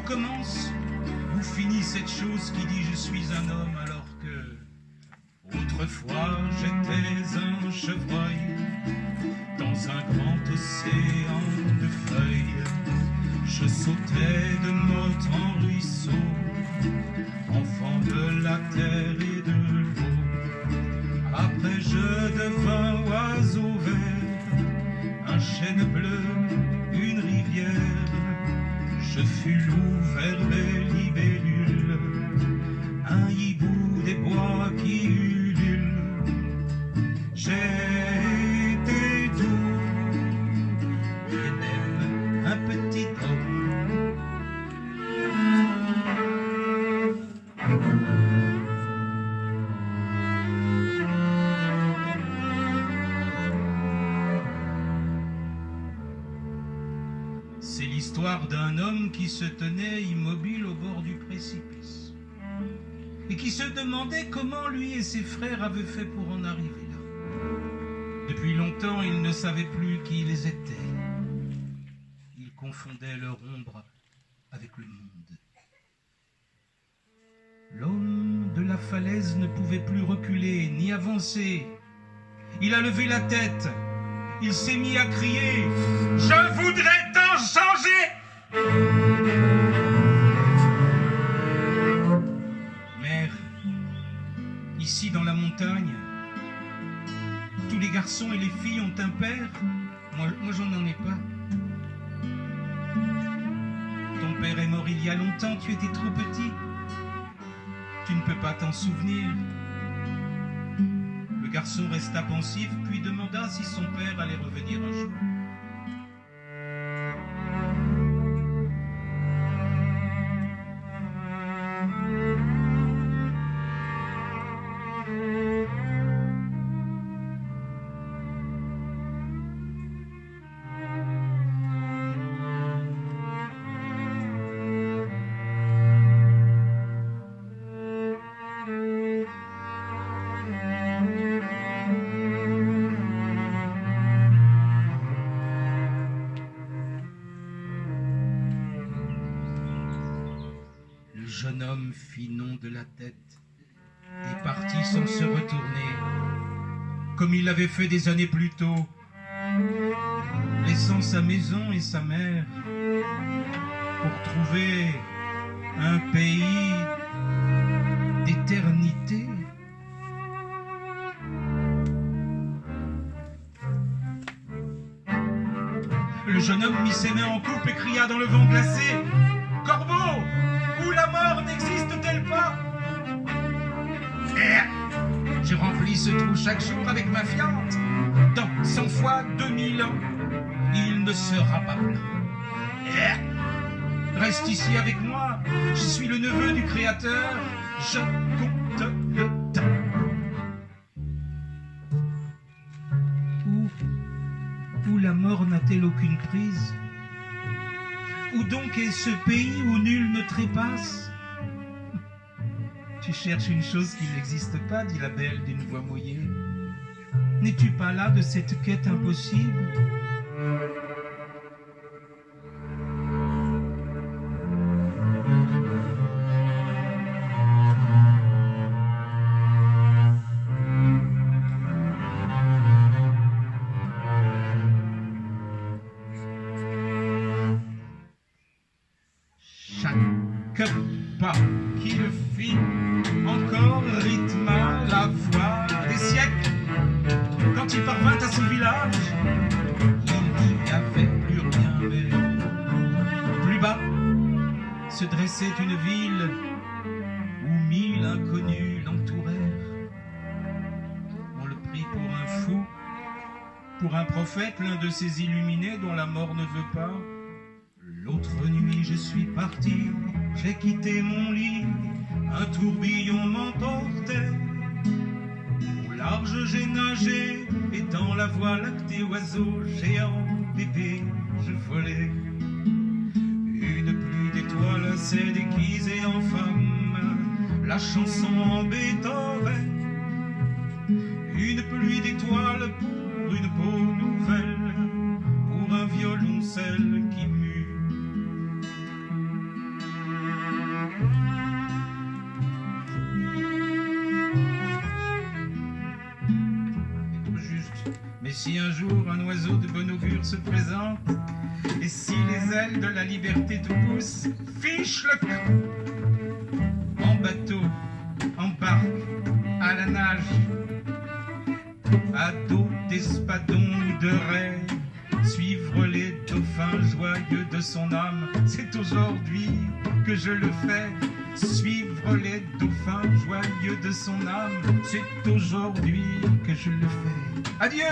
commence ou finit cette chose qui dit je suis un homme alors que autrefois j'étais un chevreuil dans un grand océan de feuilles. Je sautais de motte en ruisseau, enfant de la terre et de l'eau. Après je devins oiseau vert, un chêne bleu, une rivière. Je fus loup vers les libellules, un hibou des bois qui ulule. J'étais doux et même un petit homme. C'est l'histoire d'un homme qui se tenait immobile au bord du précipice et qui se demandait comment lui et ses frères avaient fait pour en arriver là. Depuis longtemps, ils ne savaient plus qui ils étaient. Ils confondaient leur ombre avec le monde. L'homme de la falaise ne pouvait plus reculer ni avancer. Il a levé la tête. Il s'est mis à crier « Je voudrais t'en changer !» Mère, ici dans la montagne, tous les garçons et les filles ont un père. Moi j'en ai pas. Ton père est mort il y a longtemps, tu étais trop petit. Tu ne peux pas t'en souvenir. Le garçon resta pensif, puis demanda si son père allait revenir un jour. Le jeune homme fit non de la tête et partit sans se retourner, comme il l'avait fait des années plus tôt, laissant sa maison et sa mère pour trouver un pays d'éternité. Le jeune homme mit ses mains en coupe et cria dans le vent glacé « Corbeau, où la mort n'existe-t-elle pas ?» Je remplis ce trou chaque jour avec ma fiente. Dans 100 fois 2000 ans, il ne sera pas plein. Reste ici avec moi, je suis le neveu du Créateur, je compte le temps. Où la mort n'a-t-elle aucune prise? Où donc est ce pays où nul ne trépasse? Tu cherches une chose qui n'existe pas, dit la belle d'une voix mouillée. N'es-tu pas là de cette quête impossible? Chaque pas qu'il fit encore rythma la voix des siècles. Quand il parvint à son village, il n'y avait plus rien, mais plus bas se dressait une ville où 1000 inconnus l'entourèrent. On le prit pour un fou, pour un prophète, l'un de ces illuminés dont la mort ne veut pas. L'autre nuit je suis parti, j'ai quitté mon lit, un tourbillon m'emportait. Au large j'ai nagé, et dans la voie lactée, oiseau géant, bébé, je volais. Une pluie d'étoiles s'est déguisée en femme, la chanson en Beethoven. Une pluie d'étoiles pour une peau nouvelle, pour un violoncelle qui mue. oiseau de bon augure se présente. Et si les ailes de la liberté te poussent, fiche le camp. En bateau, en barque, à la nage, à dos d'espadon ou de raie, suivre les dauphins joyeux de son âme, c'est aujourd'hui que je le fais. Suivre les dauphins joyeux de son âme, c'est aujourd'hui que je le fais. Adieu!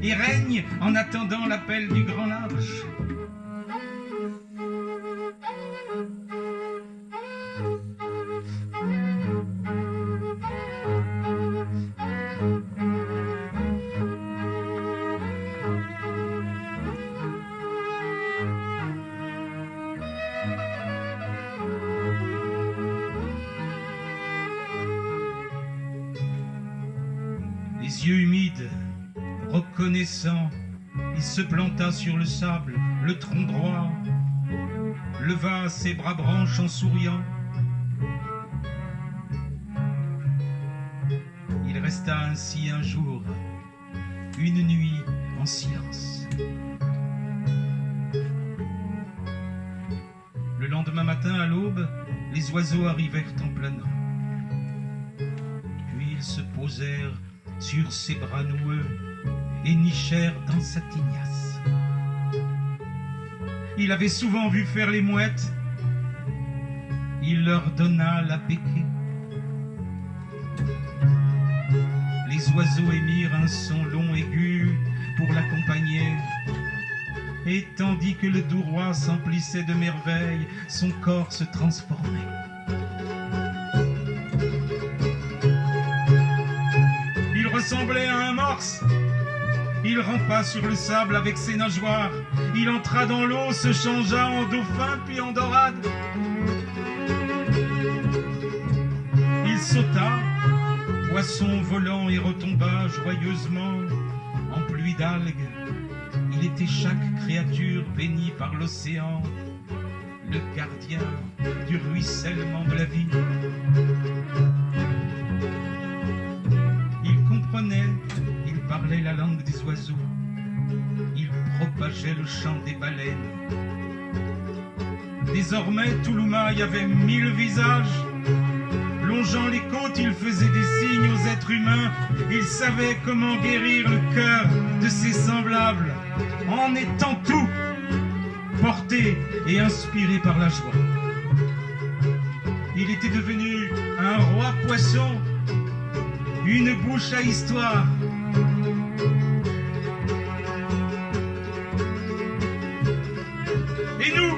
Et règne en attendant l'appel du grand large. Les yeux humides, reconnaissant, il se planta sur le sable, le tronc droit, leva ses bras branches en souriant. Il resta ainsi un jour, une nuit en silence. Le lendemain matin à l'aube, les oiseaux arrivèrent en planant. Puis ils se posèrent sur ses bras noueux et nichèrent dans sa tignasse. Il avait souvent vu faire les mouettes. Il leur donna la béquille. Les oiseaux émirent un son long aigu pour l'accompagner. Et tandis que le doux roi s'emplissait de merveilles, son corps se transformait. Il ressemblait à un morse. Il rampa sur le sable avec ses nageoires. Il entra dans l'eau, se changea en dauphin puis en dorade. Il sauta, poisson volant, et retomba joyeusement en pluie d'algues. Il était chaque créature bénie par l'océan, le gardien du ruissellement de la vie. Il comprenait, il parlait la langue des oiseaux, il propageait le chant des baleines. Désormais, Touloumaï avait 1000 visages. Longeant les côtes, il faisait des signes aux êtres humains. Il savait comment guérir le cœur de ses semblables, en étant tout, porté et inspiré par la joie. Il était devenu un roi poisson, une bouche à histoire. Et nous,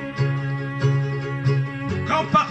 quand par